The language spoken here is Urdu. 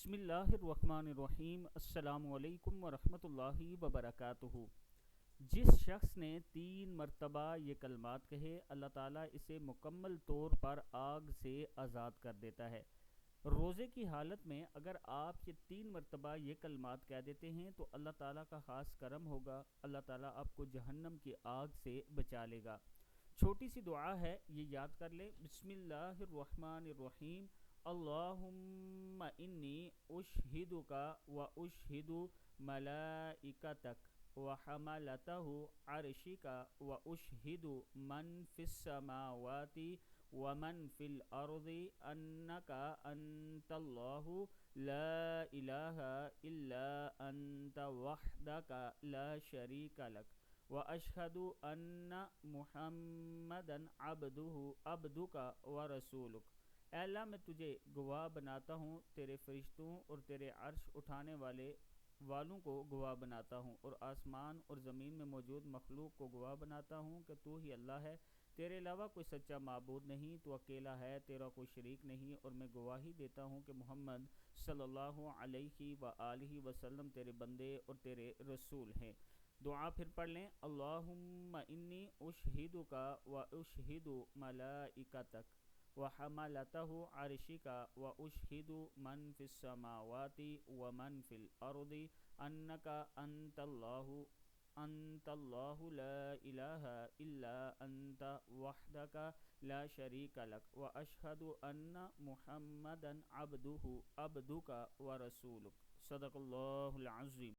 بسم اللہ الرحمن الرحیم۔ السلام علیکم ورحمۃ اللہ وبرکاتہ۔ جس شخص نے 3 مرتبہ یہ کلمات کہے، اللہ تعالیٰ اسے مکمل طور پر آگ سے آزاد کر دیتا ہے۔ روزے کی حالت میں اگر آپ یہ 3 مرتبہ یہ کلمات کہہ دیتے ہیں تو اللہ تعالیٰ کا خاص کرم ہوگا، اللہ تعالیٰ آپ کو جہنم کی آگ سے بچا لے گا۔ چھوٹی سی دعا ہے، یہ یاد کر لیں۔ بسم اللہ الرحمن الرحیم۔ اللہم انی اشہدک و اشہد ملائکتک و حملتہ عرشک و اشہد من فی السماوات و من فی الارض انک انت اللہ لا الہ الا انت وحدک لا شریک لک واشہد ان محمدا عبدک ورسولک۔ اے اللہ، میں تجھے گواہ بناتا ہوں، تیرے فرشتوں اور تیرے عرش اٹھانے والوں کو گواہ بناتا ہوں، اور آسمان اور زمین میں موجود مخلوق کو گواہ بناتا ہوں کہ تو ہی اللہ ہے، تیرے علاوہ کوئی سچا معبود نہیں، تو اکیلا ہے، تیرا کوئی شریک نہیں، اور میں گواہی دیتا ہوں کہ محمد صلی اللہ علیہ وآلہ وسلم تیرے بندے اور تیرے رسول ہیں۔ دعا پھر پڑھ لیں۔ اللہم انی اشہدک و اشہد ملائکتک وحملتہ عرشک و اشہد من فی السماوات و من فی الارض انک انت اللہ لا الہ الا انت وحدک لا شریک لک و اشہد ان محمدا عبدک ورسولک۔ صدق اللہ العظیم۔